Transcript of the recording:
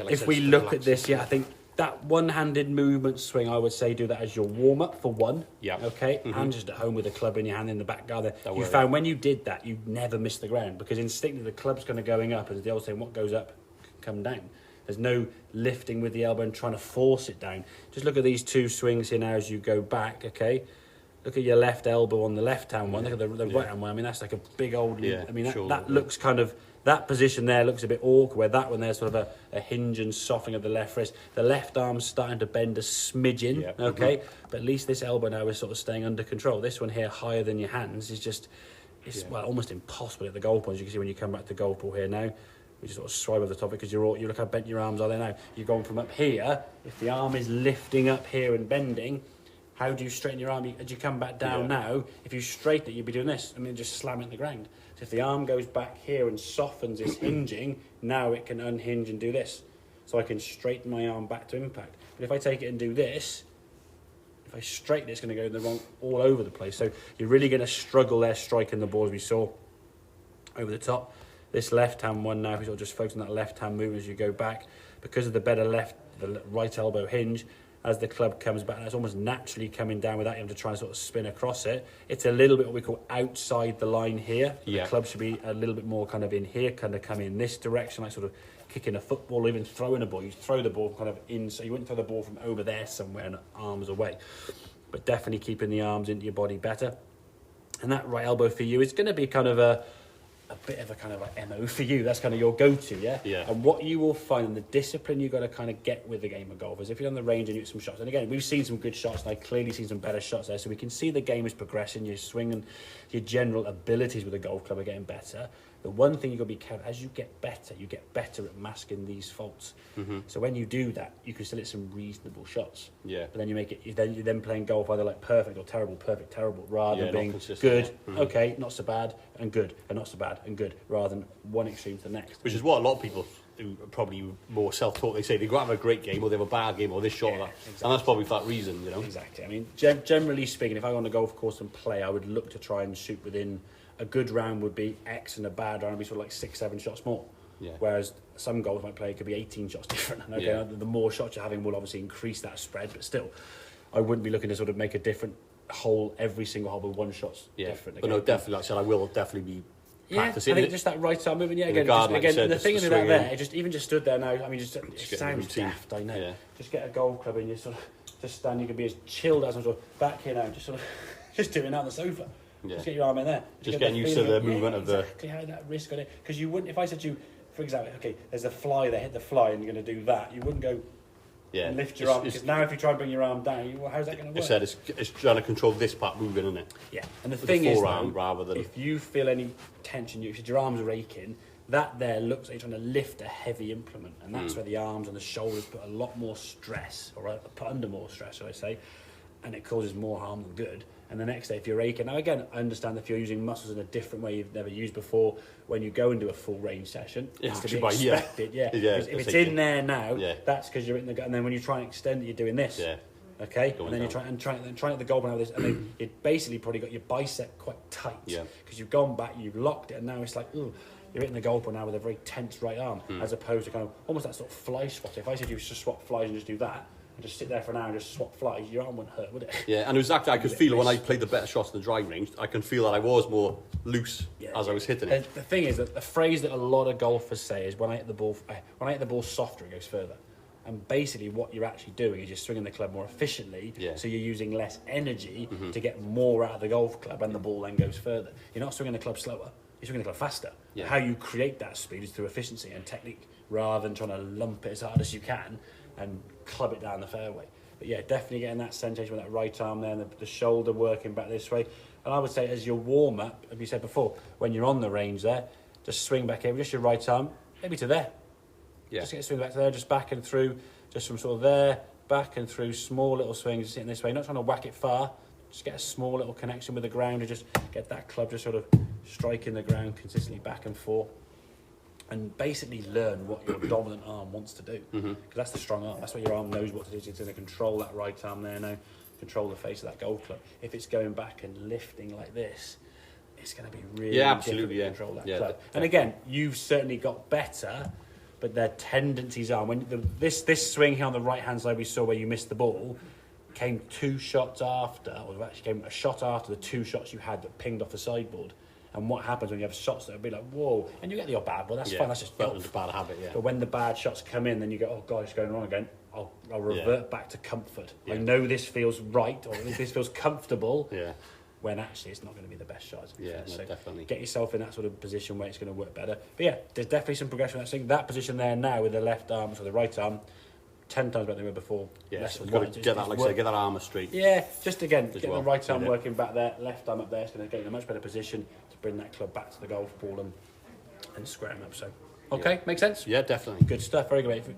if we look at this, I think that one-handed movement swing, I would say do that as your warm-up for one. Yeah. Okay? And just at home with a club in your hand in the back garden. Don't You worry. found when you did that, you never missed the ground because instinctively the club's kind of going up, as the old saying, what goes up can come down. There's no lifting with the elbow and trying to force it down. Just look at these two swings here now as you go back, okay? Look at your left elbow on the left-hand one. Look at the right-hand one. I mean, that's like a big old... I mean, that looks kind of... That position there looks a bit awkward, where that one there's sort of a hinge and softening of the left wrist. The left arm's starting to bend a smidgen, okay? But at least this elbow now is sort of staying under control. This one here, higher than your hands, is just... It's, well, almost impossible at the goal point, as you can see when you come back to the goal pool here now. We just sort of swipe over the top because you look how bent your arms are there now. You're going from up here, if the arm is lifting up here and bending... How do you straighten your arm? As you come back down now, if you straighten it, you'd be doing this. I mean, just slam it in the ground. So if the arm goes back here and softens its hinging, now it can unhinge and do this. So I can straighten my arm back to impact. But if I take it and do this, if I straighten it, it's going to go in the wrong all over the place. So you're really going to struggle there striking the ball as we saw over the top. This left-hand one now, if we sort of just focus on that left-hand movement as you go back, because of the better the right elbow hinge, as the club comes back, and it's almost naturally coming down without him to try and sort of spin across it. It's a little bit what we call outside the line here. The club should be a little bit more kind of in here, kind of coming in this direction, like sort of kicking a football or even throwing a ball. You throw the ball kind of in, so you wouldn't throw the ball from over there somewhere and arms away. But definitely keeping the arms into your body better. And that right elbow for you is going to be kind of a bit of a kind of like MO for you. That's kind of your go-to, yeah? And what you will find, and the discipline you've got to kind of get with the game of golf is if you're on the range and you get some shots, and again, we've seen some good shots, and I've clearly seen some better shots there, so we can see the game is progressing, your swing and your general abilities with the golf club are getting better. The one thing you've got to be careful, as you get better at masking these faults. So when you do that, you can still hit some reasonable shots. But then you're then playing golf either like perfect or terrible, perfect, terrible, rather than being good, okay, not so bad, and good, and not so bad, and good, rather than one extreme to the next. Which is what a lot of people who are probably more self-taught, they say they go have a great game or they have a bad game or this shot or that. Exactly. And that's probably for that reason, you know. Exactly. I mean, generally speaking, if I go on a golf course and play, I would look to try and shoot within... A good round would be X and a bad round would be sort of like 6-7 shots more. Whereas some golf might play could be 18 shots different. And the more shots you're having will obviously increase that spread, but still, I wouldn't be looking to sort of make a different hole every single hole with one shot's different. But no, definitely, like I said, I will definitely be practicing. I think just that right arm movement. Again, the thing is about there, just stood there now. I mean, it sounds daft, I know. Just get a golf club and you sort of just stand. You can be as chilled as I'm sort of back here now, just sort of just doing it on the sofa. Just get your arm in there. Just getting used to the movement of the... Exactly how that wrist got it. Because you wouldn't... If I said to you, for example, okay, there's a fly there, hit the fly and you're going to do that, you wouldn't go and lift your arm. Because now if you try and bring your arm down, how's that going to work? It's trying to control this part moving, isn't it? Yeah. And the thing is, though, if you feel any tension, your arms are aching, that there looks like you're trying to lift a heavy implement. And that's where the arms and the shoulders put a lot more stress, or put under more stress, shall I say, and it causes more harm than good. And the next day, if you're aching... Now, again, I understand if you're using muscles in a different way you've never used before, when you go and do a full range session, it's to be expected, if it's in there now, that's because you're in the... And then when you try and extend it, you're doing this. Okay? And then you try at the goal now with this, and then you've basically probably got your bicep quite tight. Because you've gone back, you've locked it, and now it's like, ooh, you're hitting the goal point now with a very tense right arm, as opposed to kind of almost that sort of fly swat. If I said you just swap flies and just do that, and just sit there for an hour and just swap flies, your arm wouldn't hurt, would it? Yeah, and exactly, I could feel when I played the better shots in the driving range, I can feel that I was more loose as I was hitting it. The thing is that the phrase that a lot of golfers say is when I hit the ball softer, it goes further. And basically what you're actually doing is you're swinging the club more efficiently, so you're using less energy to get more out of the golf club, and the ball then goes further. You're not swinging the club slower, you're swinging the club faster. How you create that speed is through efficiency and technique, rather than trying to lump it as hard as you can and club it down the fairway. But yeah, definitely getting that sensation with that right arm there, and the shoulder working back this way. And I would say as your warm-up, as you said before, when you're on the range there, just swing back here, just your right arm, maybe to there. Just get a swing back to there, just back and through, just from sort of there, back and through, small little swings, just hitting this way, not trying to whack it far, just get a small little connection with the ground and just get that club just sort of striking the ground consistently back and forth. And basically learn what your dominant arm wants to do. Because that's the strong arm. That's what your arm knows what to do. It's going to control that right arm there now, control the face of that golf club. If it's going back and lifting like this, it's going to be really difficult to control that club. And again, you've certainly got better but their tendencies are when this swing here on the right hand side we saw where you missed the ball came 2 shots after, or actually came a shot after the 2 shots you had that pinged off the sideboard. And what happens when you have shots that will be like, whoa, and you get the odd bad ball, that's fine, that's just a bad habit, But when the bad shots come in, then you go, oh God, it's going wrong again. I'll revert back to comfort. I know this feels right, or this feels comfortable. When actually it's not going to be the best shot. So definitely. Get yourself in that sort of position where it's going to work better. But yeah, there's definitely some progression. I think that position there now with the left arm, so the right arm, 10 times better than they were before. Yeah, so got to get that, like I say, get that armour straight. Yeah, just again, get the right arm working back there, left arm up there. It's going to get you in a much better position to bring that club back to the golf ball and square them up. So, okay, makes sense? Yeah, definitely. Good stuff. Very good, mate.